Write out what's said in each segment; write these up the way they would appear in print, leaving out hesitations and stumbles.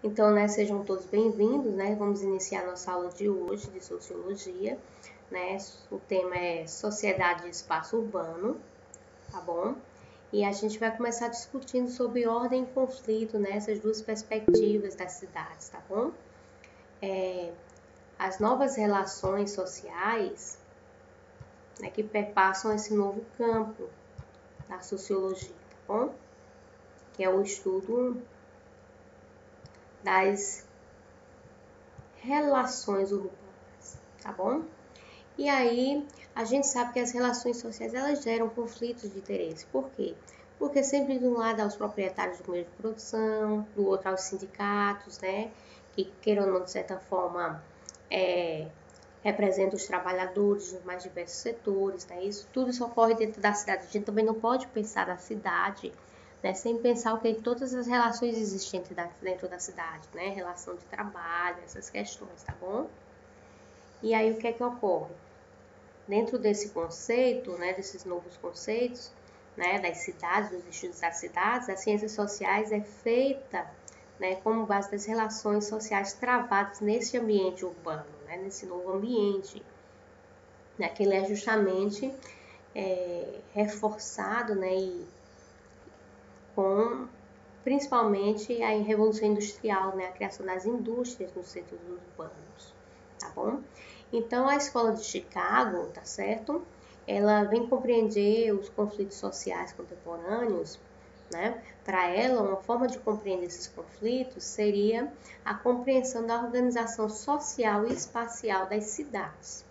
Então, né, sejam todos bem-vindos, né? Vamos iniciar nossa aula de hoje de Sociologia, né? O tema é Sociedade e Espaço Urbano, tá bom? E a gente vai começar discutindo sobre ordem e conflito, né? Essas duas perspectivas das cidades, tá bom? As novas relações sociais, né, que perpassam esse novo campo da sociologia, tá bom? Que é o estudo das relações urbanas, tá bom? E aí, a gente sabe que as relações sociais, elas geram conflitos de interesse. Por quê? Porque sempre de um lado aos proprietários do meio de produção, do outro aos sindicatos, né? Que, queiram ou não, de certa forma, representam os trabalhadores dos mais diversos setores, né? Tudo isso ocorre dentro da cidade. A gente também não pode pensar na cidade, né, sem pensar o que todas as relações existentes dentro da cidade, né? Relação de trabalho, essas questões, tá bom? E aí, o que é que ocorre? Dentro desse conceito, né, desses novos conceitos, né, das cidades, dos estudos das cidades, as ciências sociais é feita, né, como base das relações sociais travadas nesse ambiente urbano, né, nesse novo ambiente, né, que ele é justamente reforçado, né, e com principalmente a Revolução Industrial, né, a criação das indústrias nos centros urbanos, tá bom? Então, a Escola de Chicago, tá certo? Ela vem compreender os conflitos sociais contemporâneos, né? Para ela, uma forma de compreender esses conflitos seria a compreensão da organização social e espacial das cidades.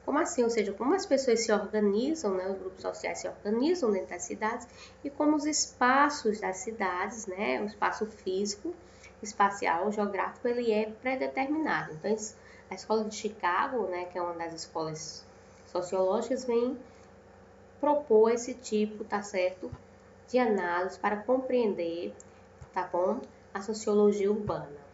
Como assim? Ou seja, como as pessoas se organizam, né? Os grupos sociais se organizam dentro das cidades e como os espaços das cidades, né? O espaço físico, espacial, geográfico, ele é pré-determinado. Então, a Escola de Chicago, né, que é uma das escolas sociológicas, vem propor esse tipo, tá certo, de análise para compreender, tá bom, a sociologia urbana.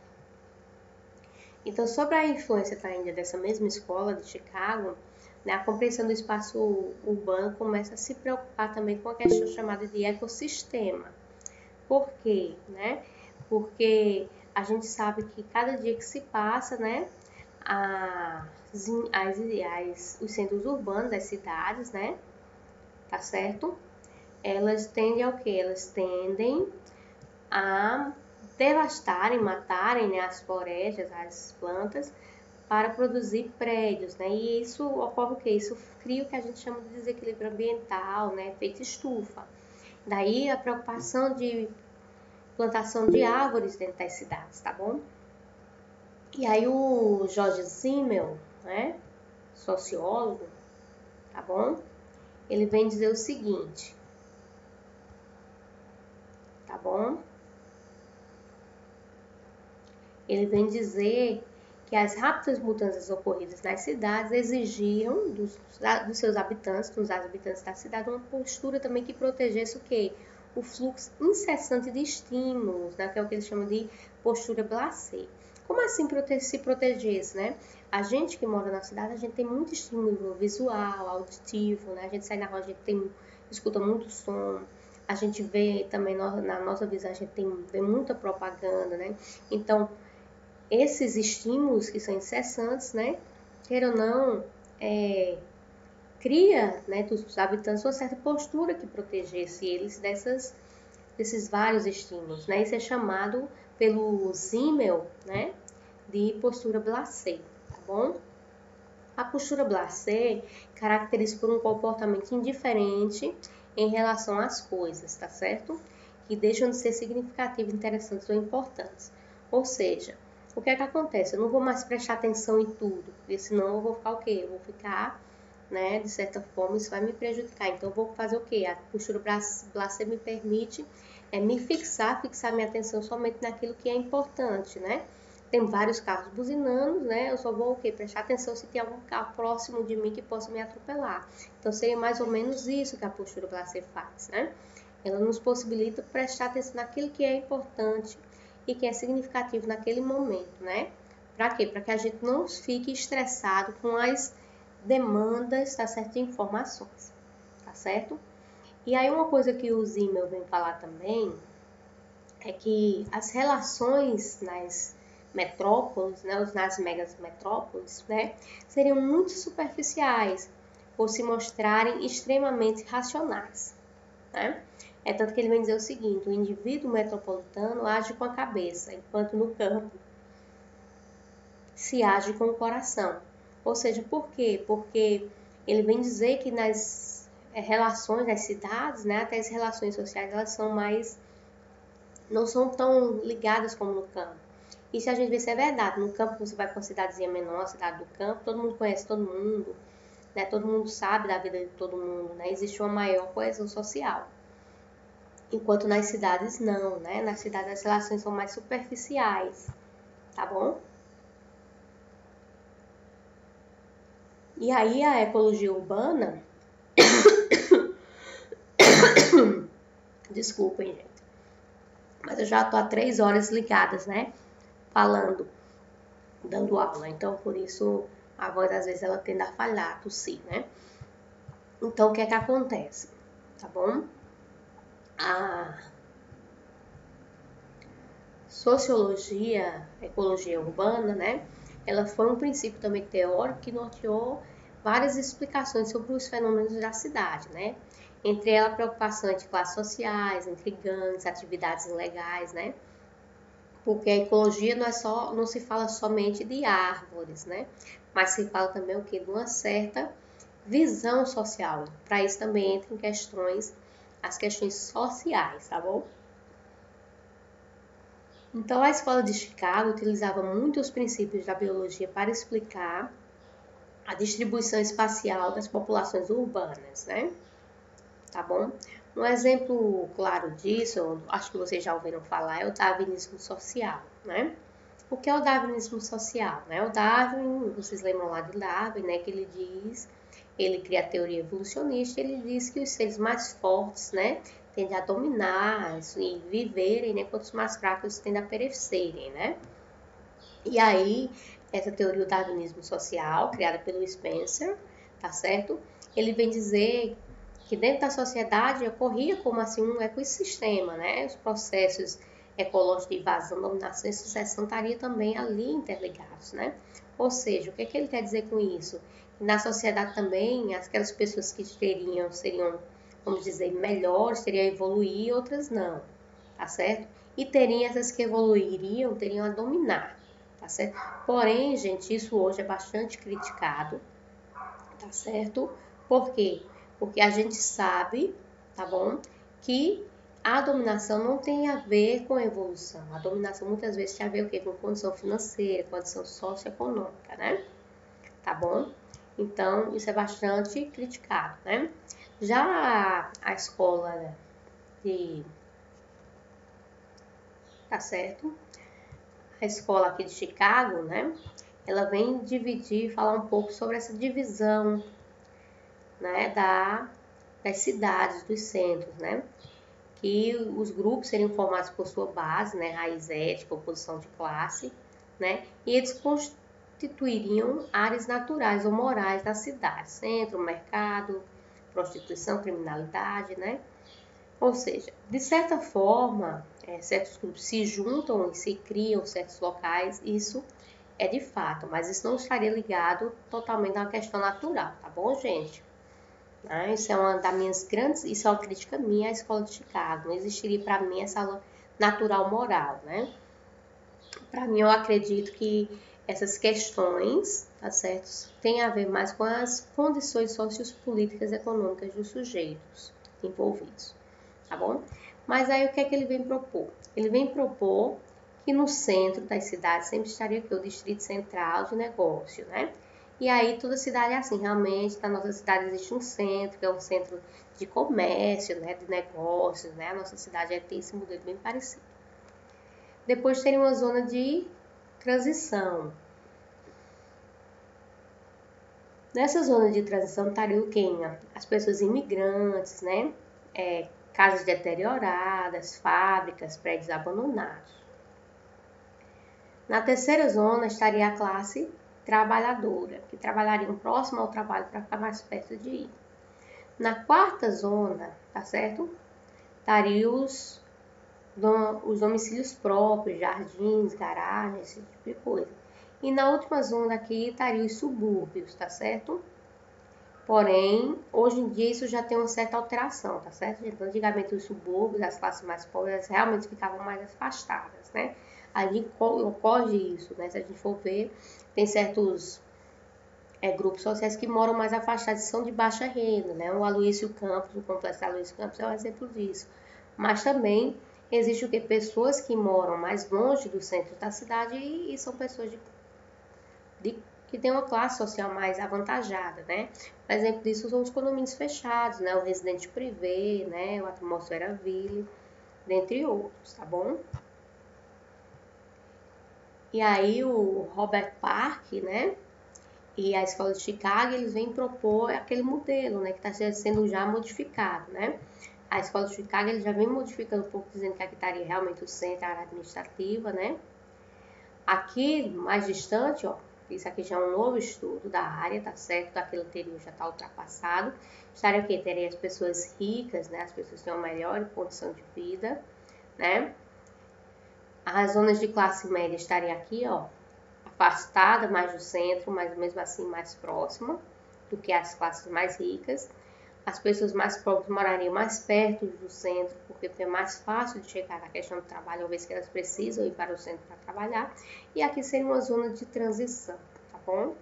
Então, sobre a influência ainda dessa mesma escola de Chicago, né, a compreensão do espaço urbano começa a se preocupar também com a questão chamada de ecossistema. Por quê? Né? Porque a gente sabe que cada dia que se passa, né, os centros urbanos das cidades, né, tá certo? Elas tendem ao quê? Elas tendem a devastarem, matarem, né, as florestas, as plantas, para produzir prédios, né? E isso ocorre o quê? Isso cria o que a gente chama de desequilíbrio ambiental, né? Efeito estufa. Daí a preocupação de plantação de árvores dentro das cidades, tá bom? E aí o George Simmel, né, sociólogo, tá bom? Ele vem dizer o seguinte, tá bom? Ele vem dizer que as rápidas mudanças ocorridas nas cidades exigiam dos seus habitantes, dos habitantes da cidade, uma postura também que protegesse o quê? O fluxo incessante de estímulos, né? Que é o que eles chamam de postura blasé. Como assim se protegesse, né? A gente que mora na cidade, a gente tem muito estímulo visual, auditivo, né? A gente sai na rua, a gente escuta muito som, a gente vê também na nossa visão, a gente vê muita propaganda, né? Então, esses estímulos que são incessantes, né? Queira ou não, cria, né, dos habitantes uma certa postura que protegesse eles desses vários estímulos, né? Isso é chamado pelo Simmel, né, de postura blasé, tá bom? A postura blasé caracteriza por um comportamento indiferente em relação às coisas, tá certo? Que deixam de ser significativos, interessantes ou importantes. Ou seja, o que é que acontece? Eu não vou mais prestar atenção em tudo, porque senão eu vou ficar o quê? Eu vou ficar, né, de certa forma, isso vai me prejudicar. Então, eu vou fazer o quê? A postura blasé me permite me fixar minha atenção somente naquilo que é importante, né? Tem vários carros buzinando, né? Eu só vou o quê? Prestar atenção se tem algum carro próximo de mim que possa me atropelar. Então, seria mais ou menos isso que a postura blasé faz, né? Ela nos possibilita prestar atenção naquilo que é importante e que é significativo naquele momento, né? Para quê? Para que a gente não fique estressado com as demandas, tá certo? De informações, tá certo? E aí uma coisa que o Simmel vem falar também é que as relações nas metrópoles, né, nas megas metrópoles, né, seriam muito superficiais, por se mostrarem extremamente racionais, né? É tanto que ele vem dizer o seguinte: o indivíduo metropolitano age com a cabeça, enquanto no campo se age com o coração. Ou seja, por quê? Porque ele vem dizer que nas relações das cidades, né, até as relações sociais, elas são mais, não são tão ligadas como no campo. E se a gente vê se é verdade, no campo você vai para uma cidadezinha menor, cidade do campo, todo mundo conhece todo mundo, né, todo mundo sabe da vida de todo mundo, né, existe uma maior coesão social. Enquanto nas cidades não, né, nas cidades as relações são mais superficiais, tá bom? E aí a ecologia urbana, desculpem, gente, mas eu já tô há 3 horas ligadas, né, falando, dando aula, então por isso a voz às vezes ela tende a falhar, tossir, né? Então o que é que acontece, tá bom? A sociologia, ecologia urbana, né, ela foi um princípio também teórico que norteou várias explicações sobre os fenômenos da cidade, né? Entre elas a preocupação entre classes sociais, entre gangues, atividades ilegais, né? Porque a ecologia não se fala somente de árvores, né? Mas se fala também o que? De uma certa visão social. Para isso também entram as questões sociais, tá bom? Então a escola de Chicago utilizava muito os princípios da biologia para explicar a distribuição espacial das populações urbanas, né? Tá bom? Um exemplo claro disso, acho que vocês já ouviram falar, é o darwinismo social, né? O que é o darwinismo social, né? O Darwin, vocês lembram lá de Darwin, né? Que ele cria a teoria evolucionista, ele diz que os seres mais fortes, né? Tendem a dominar e viverem, né? Enquanto os mais fracos tendem a perecerem, né? E aí, essa teoria do darwinismo social, criada pelo Spencer, tá certo? Ele vem dizer que dentro da sociedade ocorria como assim um ecossistema, né? Os processos ecológicos de invasão, dominação e sucessão estariam também ali interligados, né? Ou seja, o que é que ele quer dizer com isso? Na sociedade também, aquelas pessoas que seriam, vamos dizer, melhores, teriam a evoluir, outras não, tá certo? E teriam essas que evoluiriam, teriam a dominar, tá certo? Porém, gente, isso hoje é bastante criticado, tá certo? Por quê? Porque a gente sabe, tá bom, que a dominação não tem a ver com evolução. A dominação muitas vezes tem a ver o quê? Com condição financeira, condição socioeconômica, né? Tá bom? Então, isso é bastante criticado, né? Já a escola de... Tá certo? A escola aqui de Chicago, né? Ela vem dividir, falar um pouco sobre essa divisão, né, das cidades, dos centros, né? Que os grupos seriam formados por sua base, né, raiz étnica, oposição de classe, né? E eles constituiriam áreas naturais ou morais da cidade, centro, mercado, prostituição, criminalidade, né? Ou seja, de certa forma, certos grupos se juntam e se criam certos locais, isso é de fato, mas isso não estaria ligado totalmente a uma questão natural, tá bom, gente? Isso é uma das minhas grandes, isso é uma crítica minha à escola de Chicago. Não existiria para mim essa natural moral, né? Para mim, eu acredito que essas questões, tá certo, tem a ver mais com as condições sociopolíticas e econômicas dos sujeitos envolvidos, tá bom? Mas aí o que é que ele vem propor? Ele vem propor que no centro das cidades sempre estaria aqui o distrito central de negócio, né? E aí toda cidade é assim, realmente, na nossa cidade existe um centro, que é um centro de comércio, né, de negócios, né? A nossa cidade tem esse modelo bem parecido. Depois teria uma zona de transição. Nessa zona de transição estaria o quê? As pessoas imigrantes, né? Casas deterioradas, fábricas, prédios abandonados. Na terceira zona estaria a classe trabalhadora, que trabalhariam próximo ao trabalho para ficar mais perto de ir. Na quarta zona, tá certo? Estariam os os domicílios próprios, jardins, garagens, esse tipo de coisa. E na última zona aqui estaria os subúrbios, tá certo? Porém, hoje em dia isso já tem uma certa alteração, tá certo? Então, antigamente os subúrbios, as classes mais pobres, realmente ficavam mais afastadas, né? Aí ocorre isso, né? Se a gente for ver, tem certos grupos sociais que moram mais afastados e são de baixa renda, né? O Aloysio Campos, o complexo Aloysio Campos é um exemplo disso. Mas também existe o que? Pessoas que moram mais longe do centro da cidade e são pessoas que têm uma classe social mais avantajada, né? Por exemplo disso são os condomínios fechados, né? O Residente Privé, né? O Atmosfera Ville, dentre outros, tá bom? E aí o Robert Park, né? E a Escola de Chicago, eles vêm propor aquele modelo, né? Que está sendo já modificado, né? A Escola de Chicago, ele já vem modificando um pouco, dizendo que aqui estaria realmente o centro, a área administrativa, né? Aqui, mais distante, ó, isso aqui já é um novo estudo da área, tá certo? Aquele anterior já está ultrapassado. Estaria o quê? Teria as pessoas ricas, né? As pessoas que têm uma melhor condição de vida, né? As zonas de classe média estariam aqui, ó, afastada mais do centro, mas mesmo assim mais próxima do que as classes mais ricas. As pessoas mais pobres morariam mais perto do centro, porque é mais fácil de chegar na questão do trabalho, uma vez que elas precisam ir para o centro para trabalhar. E aqui seria uma zona de transição, tá bom?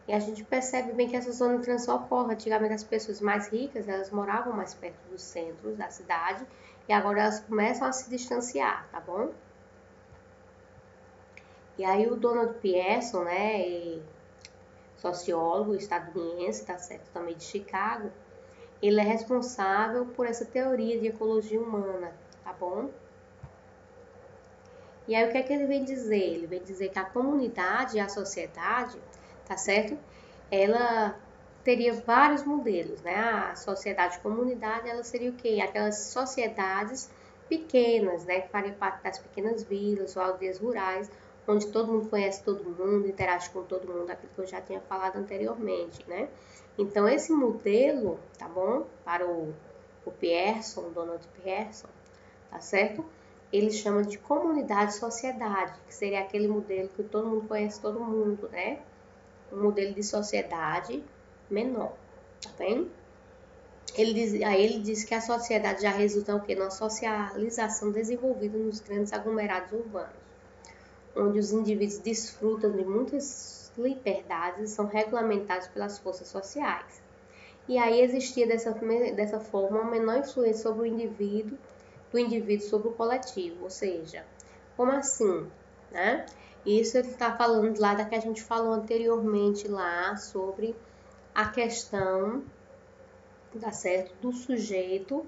E a gente percebe bem que essa zona de transição ocorre. Antigamente as pessoas mais ricas, elas moravam mais perto dos centros da cidade, e agora elas começam a se distanciar, tá bom? E aí o Donald Pearson, né, sociólogo estadunidense, tá certo, também de Chicago, ele é responsável por essa teoria de ecologia humana, tá bom? E aí o que é que ele vem dizer? Ele vem dizer que a comunidade e a sociedade, tá certo? Ela teria vários modelos, né? A sociedade comunidade, ela seria o quê? Aquelas sociedades pequenas, né? Que fariam parte das pequenas vilas ou aldeias rurais, onde todo mundo conhece todo mundo, interage com todo mundo, aquilo que eu já tinha falado anteriormente, né? Então, esse modelo, tá bom? Para o Pearson, Donald Pearson, tá certo? Ele chama de comunidade-sociedade, que seria aquele modelo que todo mundo conhece todo mundo, né? Um modelo de sociedade menor, tá bem? Aí ele diz que a sociedade já resulta o quê? Numa socialização desenvolvida nos grandes aglomerados urbanos, onde os indivíduos desfrutam de muitas liberdades e são regulamentados pelas forças sociais. E aí existia dessa forma uma menor influência sobre o indivíduo, do indivíduo sobre o coletivo, ou seja, como assim, né? Isso ele está falando lá da que a gente falou anteriormente lá sobre a questão, tá certo, do sujeito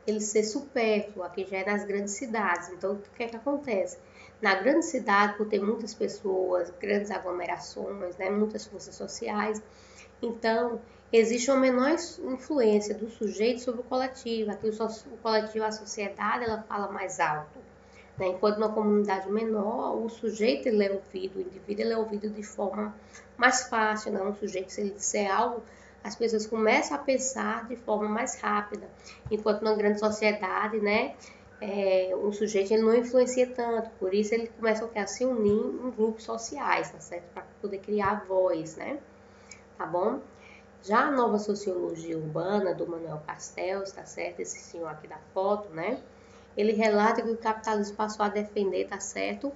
ele ser supérfluo, aqui já é nas grandes cidades. Então, o que é que acontece? Na grande cidade, por ter muitas pessoas, grandes aglomerações, né, muitas forças sociais, então existe uma menor influência do sujeito sobre o coletivo. Aqui o coletivo, a sociedade, ela fala mais alto, né? Enquanto na comunidade menor, o sujeito ele é ouvido, o indivíduo ele é ouvido de forma mais fácil, né? Um sujeito, se ele disser algo, as pessoas começam a pensar de forma mais rápida. Enquanto na grande sociedade, né, o sujeito ele não influencia tanto, por isso ele começa a se unir em grupos sociais, tá certo? Para poder criar voz, né? Tá bom? Já a nova sociologia urbana do Manuel Castells, tá certo? Esse senhor aqui da foto, né? Ele relata que o capitalismo passou a defender, tá certo?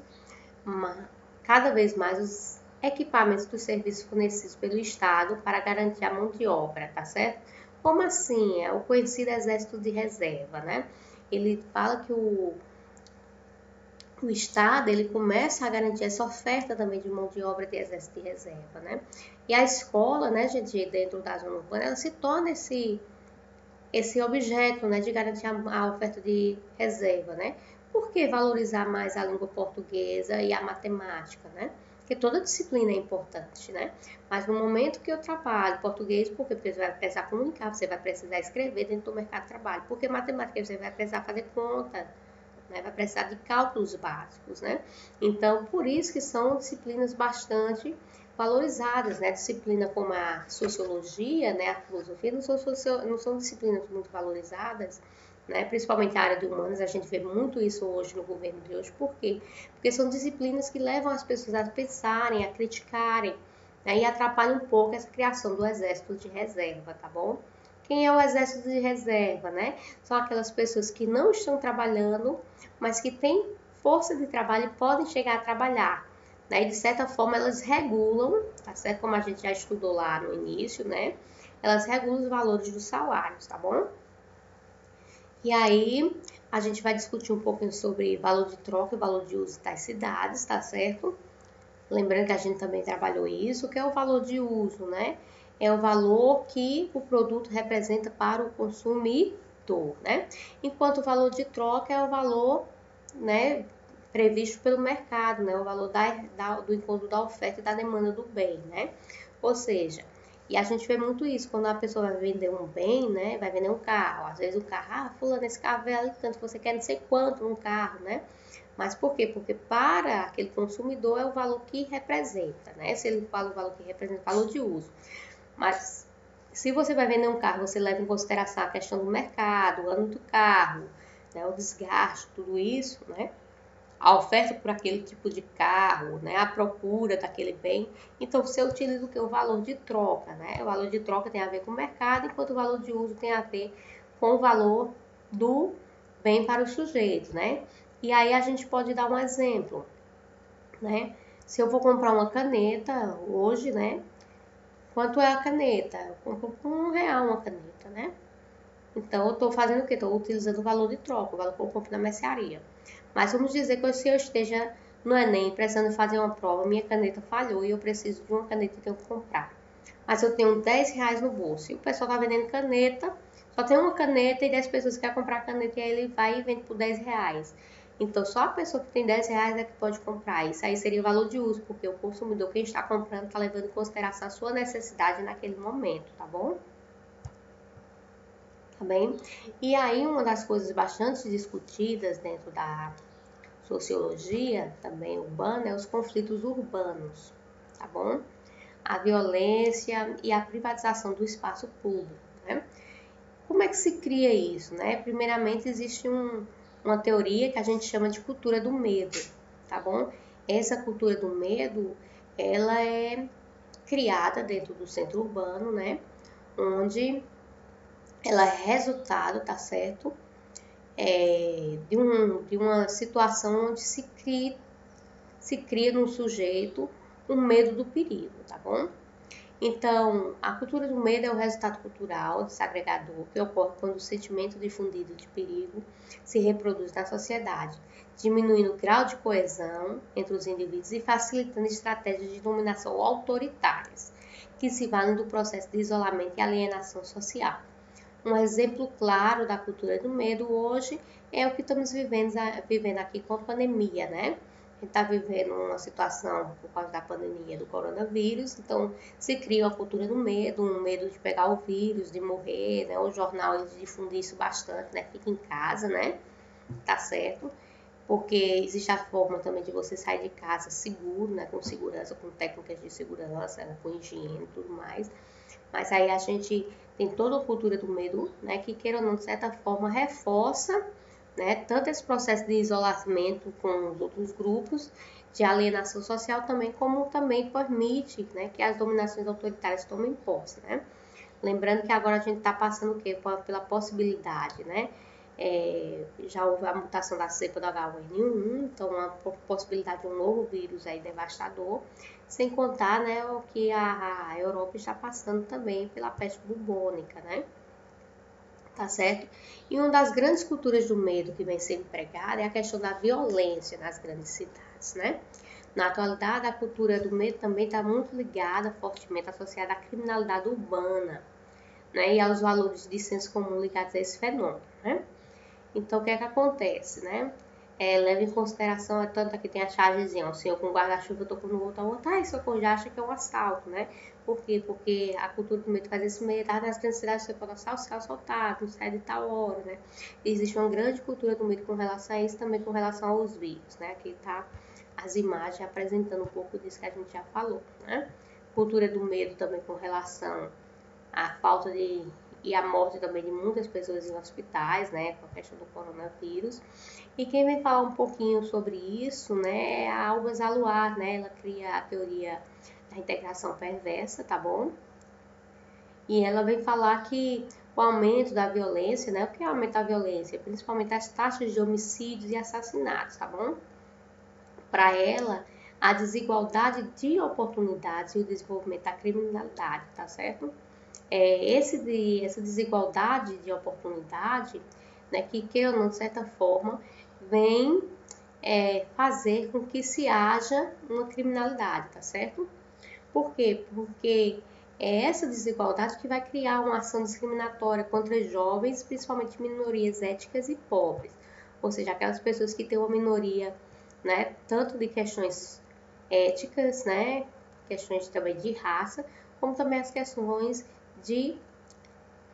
Cada vez mais os equipamentos dos serviços fornecidos pelo Estado para garantir a mão de obra, tá certo? Como assim? É o conhecido exército de reserva, né? Ele fala que o Estado ele começa a garantir essa oferta também de mão de obra de exército de reserva, né? E a escola, né, gente, dentro da zona urbana, ela se torna esse objeto, né, de garantir a oferta de reserva, né? Por que valorizar mais a língua portuguesa e a matemática, né? Porque toda disciplina é importante, né? Mas no momento que eu trabalho português, porque você vai precisar comunicar, você vai precisar escrever dentro do mercado de trabalho. Porque matemática você vai precisar fazer conta, né? Vai precisar de cálculos básicos, né? Então, por isso que são disciplinas bastante valorizadas, né? Disciplina como a sociologia, né? A filosofia não são disciplinas muito valorizadas, né? Principalmente a área de humanas, a gente vê muito isso hoje no governo de hoje. Por quê? Porque são disciplinas que levam as pessoas a pensarem, a criticarem, né? E atrapalham um pouco essa criação do exército de reserva, tá bom? Quem é o exército de reserva, né? São aquelas pessoas que não estão trabalhando, mas que têm força de trabalho e podem chegar a trabalhar, né? E de certa forma elas regulam, tá certo? Como a gente já estudou lá no início, né? Elas regulam os valores dos salários, tá bom? E aí a gente vai discutir um pouquinho sobre valor de troca e valor de uso das cidades, tá certo? Lembrando que a gente também trabalhou isso, que é o valor de uso, né? É o valor que o produto representa para o consumidor, né? Enquanto o valor de troca é o valor, né, previsto pelo mercado, né? O valor do encontro da oferta e da demanda do bem, né? Ou seja, e a gente vê muito isso, quando a pessoa vai vender um bem, né? Vai vender um carro. Às vezes o carro, fulano, esse carro vale tanto, você quer não sei quanto um carro, né? Mas por quê? Porque para aquele consumidor é o valor que representa, né? Se ele fala o valor que representa, o valor de uso. Mas se você vai vender um carro, você leva em consideração a questão do mercado, o ano do carro, né? O desgaste, tudo isso, né? A oferta por aquele tipo de carro, né? A procura daquele bem. Então, você utiliza o que? O valor de troca, né? O valor de troca tem a ver com o mercado, enquanto o valor de uso tem a ver com o valor do bem para o sujeito, né? E aí a gente pode dar um exemplo, né? Se eu vou comprar uma caneta hoje, né? Quanto é a caneta? Eu compro por R$ 1 uma caneta, né? Então, eu estou fazendo o quê? Estou utilizando o valor de troca, o valor que eu compro na mercearia. Mas vamos dizer que se eu esteja no Enem precisando fazer uma prova, minha caneta falhou e eu preciso de uma caneta que eu tenho que comprar. Mas eu tenho R$ 10 no bolso e o pessoal está vendendo caneta, só tem uma caneta e 10 pessoas querem comprar a caneta e aí ele vai e vende por R$ 10. Então, só a pessoa que tem R$ 10 é que pode comprar. Isso aí seria o valor de uso, porque o consumidor, quem está comprando, está levando em consideração a sua necessidade naquele momento, tá bom? Tá bem? E aí, uma das coisas bastante discutidas dentro da sociologia, também urbana, é os conflitos urbanos, tá bom? A violência e a privatização do espaço público, né? Como é que se cria isso, né? Primeiramente, existe uma teoria que a gente chama de cultura do medo, tá bom? Essa cultura do medo, ela é criada dentro do centro urbano, né? Onde ela é resultado, tá certo? De uma situação onde se cria no sujeito um medo do perigo, tá bom? Então, a cultura do medo é o resultado cultural desagregador que ocorre quando o sentimento difundido de perigo se reproduz na sociedade, diminuindo o grau de coesão entre os indivíduos e facilitando estratégias de dominação autoritárias, que se valem do processo de isolamento e alienação social. Um exemplo claro da cultura do medo hoje é o que estamos vivendo aqui com a pandemia, né? A gente está vivendo uma situação por causa da pandemia do coronavírus, então se cria uma cultura do medo, um medo de pegar o vírus, de morrer, né? O jornal ele difunde isso bastante, né? Fica em casa, né? Tá certo? Porque existe a forma também de você sair de casa seguro, né? Com segurança, com técnicas de segurança, né? Com higiene e tudo mais. Mas aí a gente tem toda a cultura do medo, né? Que queira ou não, de certa forma, reforça, né, tanto esse processo de isolamento com os outros grupos, de alienação social também, como também permite, né, que as dominações autoritárias tomem posse, né? Lembrando que agora a gente está passando o quê? Pela possibilidade, né? Já houve a mutação da cepa do H1N1, então uma possibilidade de um novo vírus aí devastador, sem contar, né, o que a Europa está passando também pela peste bubônica, né? Tá certo? E uma das grandes culturas do medo que vem sendo empregada é a questão da violência nas grandes cidades, né? Na atualidade, a cultura do medo também está muito ligada, fortemente associada à criminalidade urbana, né? E aos valores de senso comum ligados a esse fenômeno, né? Então, o que é que acontece, né? Leva em consideração, tanto aqui tem a chargezinha, o senhor com guarda-chuva tocando no outro, e o senhor já acha que é um assalto, né? Por quê? Porque a cultura do medo faz esse medo, nas grandes cidades você pode ser assaltado, não sai de tal hora, né? E existe uma grande cultura do medo com relação a isso, também com relação aos vírus, né? Aqui tá as imagens apresentando um pouco disso que a gente já falou, né? Cultura do medo também com relação à falta de e a morte também de muitas pessoas em hospitais, né, com a questão do coronavírus. E quem vem falar um pouquinho sobre isso, né, é a Alba Zaluar, né, ela cria a teoria da integração perversa, tá bom? E ela vem falar que o aumento da violência, né, o que é aumentar a violência? Principalmente as taxas de homicídios e assassinatos, tá bom? Para ela, a desigualdade de oportunidades e o desenvolvimento da criminalidade, tá certo? Essa desigualdade de oportunidade, né, que ou não, de certa forma, vem fazer com que se haja uma criminalidade, tá certo? Por quê? Porque é essa desigualdade que vai criar uma ação discriminatória contra jovens, principalmente minorias étnicas e pobres, ou seja, aquelas pessoas que têm uma minoria, né, tanto de questões éticas, né, questões também de raça, como também as questões de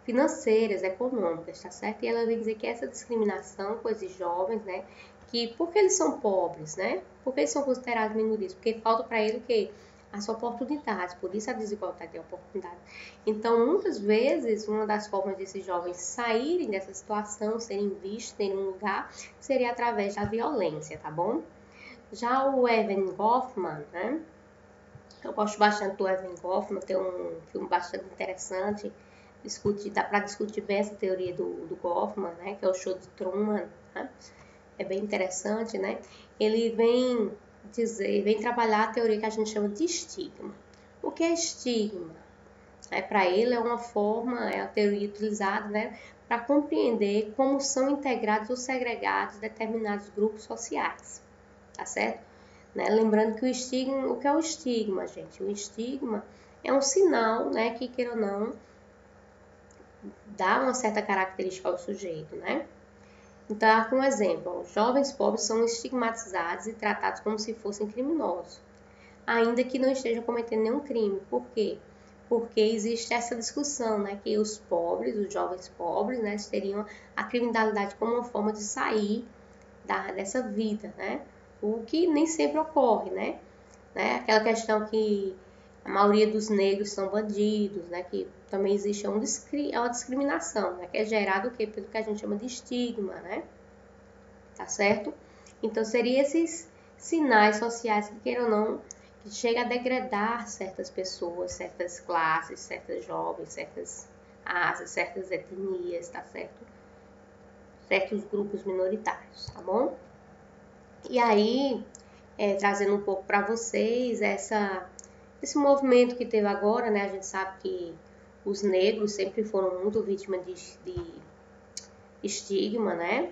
financeiras, econômicas, tá certo? E ela vem dizer que essa discriminação com esses jovens, né, que porque eles são pobres, né, porque eles são considerados minorias, porque falta para eles o quê? As oportunidades, por isso a desigualdade de oportunidade. Então, muitas vezes, uma das formas desses jovens saírem dessa situação, serem vistos, terem um lugar, seria através da violência, tá bom? Já o Evan Goffman, né? Eu gosto bastante do Evan Goffman, tem um filme bastante interessante, dá para discutir bem essa teoria do Goffman, né? Que é o Show de Truman, né? É bem interessante, né? Ele vem trabalhar a teoria que a gente chama de estigma. O que é estigma? Para ele é uma forma, é a teoria utilizada, né, para compreender como são integrados ou segregados determinados grupos sociais, tá certo? Né? Lembrando que o que é o estigma, gente? O estigma é um sinal, né, que queira ou não, dá uma certa característica ao sujeito, né? Então, aqui um exemplo, os jovens pobres são estigmatizados e tratados como se fossem criminosos, ainda que não estejam cometendo nenhum crime. Por quê? Porque existe essa discussão, né, que os pobres, os jovens pobres, né, teriam a criminalidade como uma forma de sair dessa vida, né? O que nem sempre ocorre, né? Aquela questão que a maioria dos negros são bandidos, né? Que também existe uma discriminação, né? Que é gerado o quê? Pelo que a gente chama de estigma, né? Tá certo? Então, seriam esses sinais sociais que, queiram ou não, que chega a degradar certas pessoas, certas classes, certas jovens, certas raças, certas etnias, tá certo? Certos grupos minoritários, tá bom? E aí, trazendo um pouco para vocês esse movimento que teve agora, né? A gente sabe que os negros sempre foram muito vítimas de estigma, né?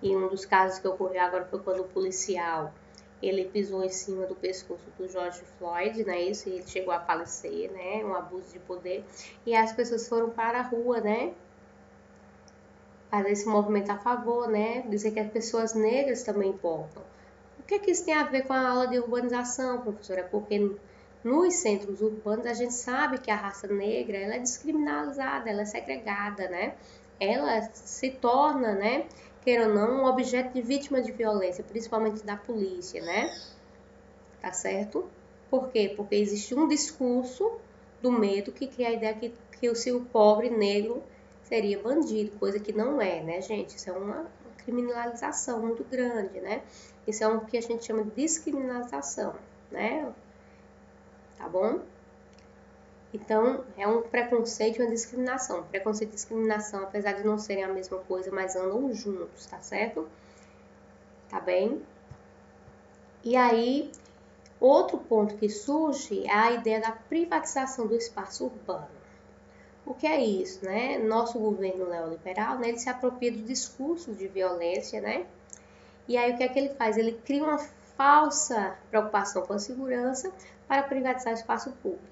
E um dos casos que ocorreu agora foi quando o policial ele pisou em cima do pescoço do George Floyd, né? Isso, e ele chegou a falecer, né? Um abuso de poder. E as pessoas foram para a rua, né? Fazer esse movimento a favor, né? Dizer que as pessoas negras também importam. O que é que isso tem a ver com a aula de urbanização, professora? Porque nos centros urbanos a gente sabe que a raça negra ela é descriminalizada, ela é segregada, né? Ela se torna, né, queira ou não, um objeto de vítima de violência, principalmente da polícia, né? Tá certo? Por quê? Porque existe um discurso do medo que cria a ideia que se o pobre negro seria bandido, coisa que não é, né, gente? Isso é uma criminalização muito grande, né? Isso é o que a gente chama de descriminalização, né? Tá bom? Então, é um preconceito e uma discriminação. Preconceito e discriminação, apesar de não serem a mesma coisa, mas andam juntos, tá certo? Tá bem? E aí, outro ponto que surge é a ideia da privatização do espaço urbano. O que é isso, né? Nosso governo neoliberal, né, ele se apropria do discurso de violência, né? E aí o que é que ele faz? Ele cria uma falsa preocupação com a segurança para privatizar o espaço público.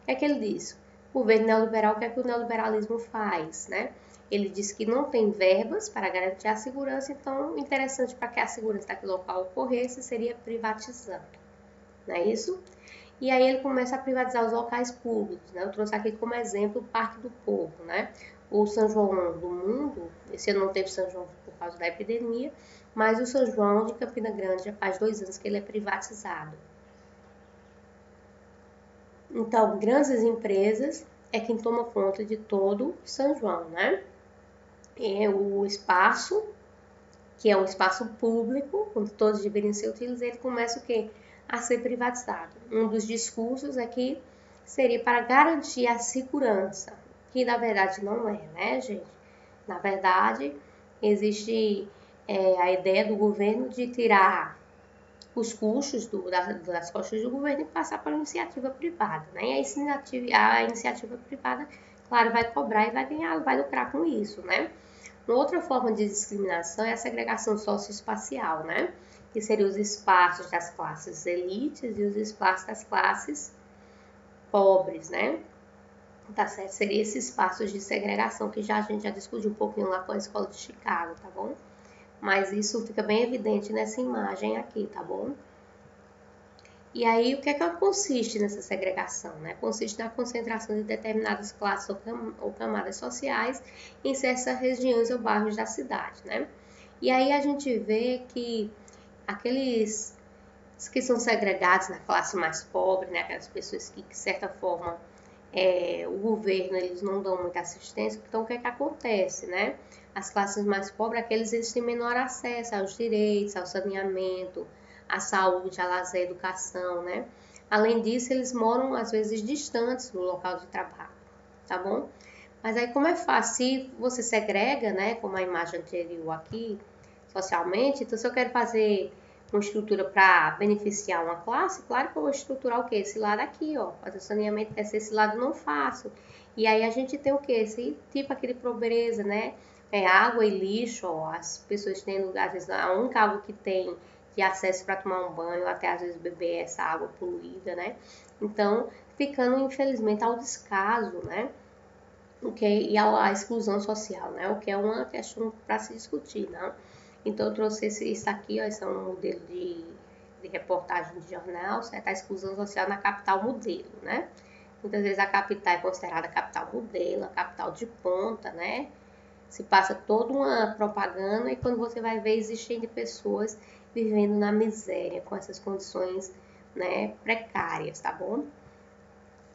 O que é que ele diz? O governo neoliberal, o que é que o neoliberalismo faz, né? Ele diz que não tem verbas para garantir a segurança, então interessante para que a segurança daquele local ocorresse seria privatizando, não é isso? E aí ele começa a privatizar os locais públicos, né? Eu trouxe aqui como exemplo o Parque do Povo, né? O São João do Mundo, esse ano não teve São João por causa da epidemia, mas o São João de Campina Grande já faz 2 anos que ele é privatizado. Então, grandes empresas é quem toma conta de todo São João, né? É o espaço, que é um espaço público, onde todos deveriam ser utilizados, ele começa o quê? A ser privatizado. Um dos discursos aqui seria para garantir a segurança, que na verdade não é, né, gente? Na verdade, existe a ideia do governo de tirar os custos das costas do governo e passar para a iniciativa privada, né? E a iniciativa privada, claro, vai cobrar e vai ganhar, vai lucrar com isso, né? Uma outra forma de discriminação é a segregação socioespacial, né? Que seriam os espaços das classes elites e os espaços das classes pobres, né? Tá certo? Seria esses espaços de segregação que a gente já discutiu um pouquinho lá com a escola de Chicago, tá bom? Mas isso fica bem evidente nessa imagem aqui, tá bom? E aí, o que é que consiste nessa segregação, né? Consiste na concentração de determinadas classes ou camadas sociais em certas regiões ou bairros da cidade, né? E aí a gente vê que aqueles que são segregados na classe mais pobre, né? Aquelas pessoas que, de certa forma, o governo, eles não dão muita assistência, então o que é que acontece, né? As classes mais pobres, eles têm menor acesso aos direitos, ao saneamento, à saúde, à lazer, à educação, né? Além disso, eles moram, às vezes, distantes do local de trabalho, tá bom? Mas aí, como é fácil, se você segrega, né, como a imagem anterior aqui, socialmente, então se eu quero fazer uma estrutura para beneficiar uma classe, claro que eu vou estruturar o quê? Esse lado aqui, ó, fazer o saneamento esse lado não faço. E aí a gente tem o quê? Esse tipo aqui de pobreza, né? Água e lixo, ó, as pessoas têm lugar, às vezes, a única água que tem de acesso para tomar um banho, até às vezes beber essa água poluída, né? Então, ficando, infelizmente, ao descaso, né? E à exclusão social, né? O que é uma questão para se discutir, né? Então, eu trouxe isso aqui, ó, esse é um modelo de reportagem de jornal, certo? A exclusão social na capital modelo, né? Muitas vezes a capital é considerada a capital modelo, a capital de ponta, né? Se passa toda uma propaganda e quando você vai ver, existem pessoas vivendo na miséria, com essas condições, né, precárias, tá bom?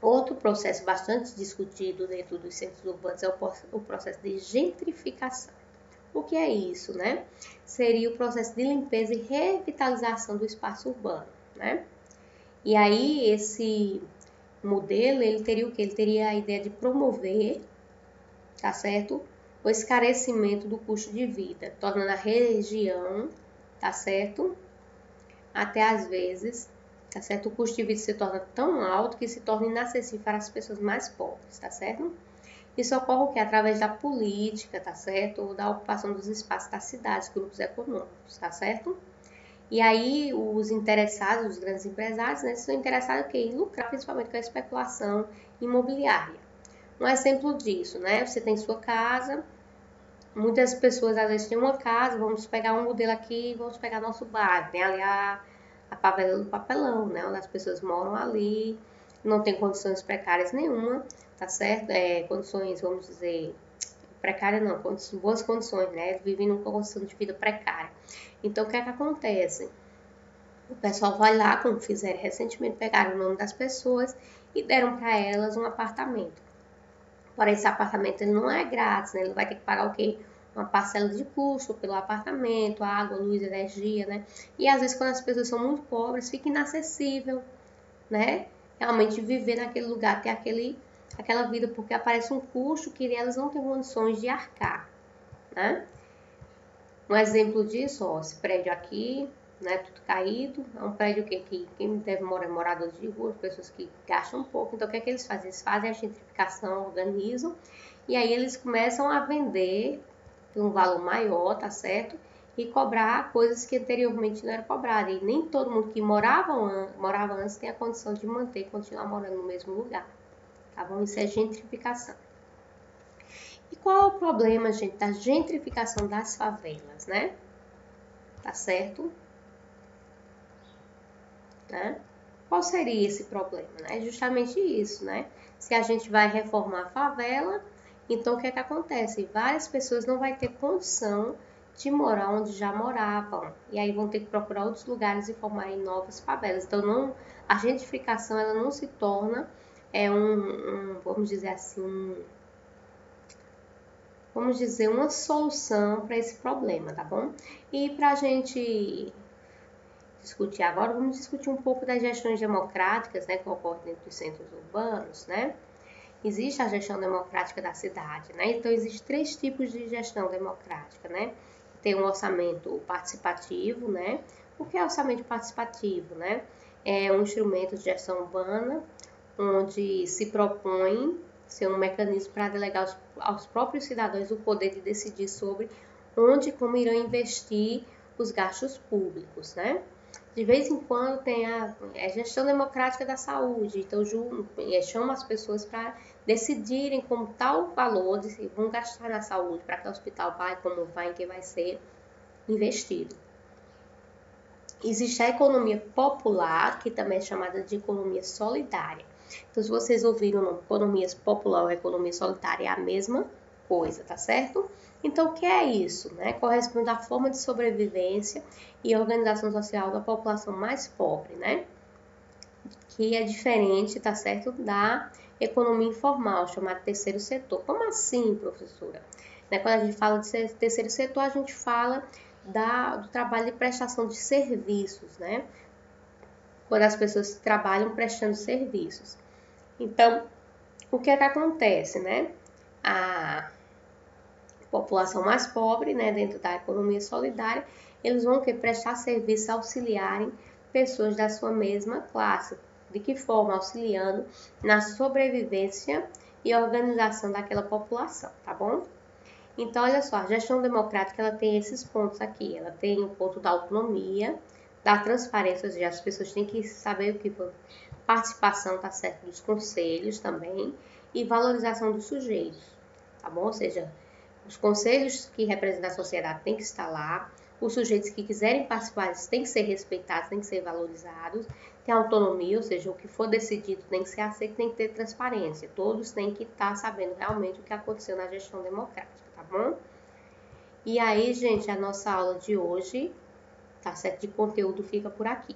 Outro processo bastante discutido dentro dos centros urbanos é o processo de gentrificação. O que é isso, né? Seria o processo de limpeza e revitalização do espaço urbano, né? E aí, esse modelo, ele teria o quê? Ele teria a ideia de promover, tá certo? O escarecimento do custo de vida, tornando a região, tá certo? Até às vezes, tá certo? O custo de vida se torna tão alto que se torna inacessível para as pessoas mais pobres, tá certo? Isso ocorre o quê? Através da política, tá certo? Ou da ocupação dos espaços das cidades, grupos econômicos, tá certo? E aí, os interessados, os grandes empresários, né, são interessados em quê? Em lucrar, principalmente com a especulação imobiliária. Um exemplo disso, né? Você tem sua casa, muitas pessoas às vezes têm uma casa, vamos pegar um modelo aqui, vamos pegar nosso bairro, tem ali a favela do Papelão, né? Onde as pessoas moram ali, não tem condições precárias nenhuma, tá certo? Condições, vamos dizer, precárias não, boas condições, né? Vivem numa condição de vida precária. Então, o que é que acontece? O pessoal vai lá, como fizeram recentemente, pegaram o nome das pessoas e deram para elas um apartamento. Porém, esse apartamento ele não é grátis, né? Ele vai ter que pagar o quê? Uma parcela de custo pelo apartamento, água, luz, energia, né? E às vezes, quando as pessoas são muito pobres, fica inacessível, né? Realmente viver naquele lugar, ter aquela vida, porque aparece um custo que elas não têm condições de arcar, né? Um exemplo disso, ó, esse prédio aqui, né, tudo caído, é um prédio que quem deve morar é moradores de rua, pessoas que gastam um pouco, então o que é que eles fazem? Eles fazem a gentrificação, organizam, e aí eles começam a vender por um valor maior, tá certo? E cobrar coisas que anteriormente não eram cobradas, e nem todo mundo que morava antes tem a condição de manter, continuar morando no mesmo lugar, tá bom? Isso é gentrificação. E qual é o problema, gente, da gentrificação das favelas, né? Tá certo? Né? Qual seria esse problema? É justamente isso, né? Se a gente vai reformar a favela, então o que é que acontece? Várias pessoas não vão ter condição de morar onde já moravam. E aí vão ter que procurar outros lugares e formar em novas favelas. Então, a gentrificação ela não se torna é vamos dizer assim, uma solução para esse problema, tá bom? E para a gente discutir agora, vamos discutir um pouco das gestões democráticas, né, que ocorrem dentro dos centros urbanos, né? Existe a gestão democrática da cidade, né? Então, existem 3 tipos de gestão democrática, né? Tem um orçamento participativo, né? O que é orçamento participativo, né? É um instrumento de gestão urbana onde se propõe ser um mecanismo para delegar aos próprios cidadãos o poder de decidir sobre onde e como irão investir os gastos públicos, né? De vez em quando tem a gestão democrática da saúde, então chama as pessoas para decidirem como tal valor vão gastar na saúde, para que o hospital vai, como vai, em que vai ser investido. Existe a economia popular, que também é chamada de economia solidária. Então, se vocês ouviram o nome economia popular ou economia solidária, é a mesma coisa, tá certo? Então, o que é isso? Né? Corresponde à forma de sobrevivência e organização social da população mais pobre, né? Que é diferente, tá certo, da economia informal, chamada terceiro setor. Como assim, professora? Né? Quando a gente fala de terceiro setor, a gente fala do trabalho de prestação de serviços, né? Quando as pessoas trabalham prestando serviços. Então, o que é que acontece, né? A população mais pobre, né, dentro da economia solidária, eles vão prestar serviço, auxiliarem pessoas da sua mesma classe. De que forma? Auxiliando na sobrevivência e organização daquela população, tá bom? Então, olha só, a gestão democrática ela tem esses pontos aqui. Ela tem o ponto da autonomia, da transparência, ou seja, as pessoas têm que saber o que for. Participação, tá certo, dos conselhos também, e valorização dos sujeitos, tá bom? Ou seja, os conselhos que representam a sociedade têm que estar lá, os sujeitos que quiserem participar têm que ser respeitados, têm que ser valorizados, tem autonomia, ou seja, o que for decidido tem que ser aceito, tem que ter transparência. Todos têm que estar sabendo realmente o que aconteceu na gestão democrática, tá bom? E aí, gente, a nossa aula de hoje, tá certo, de conteúdo fica por aqui.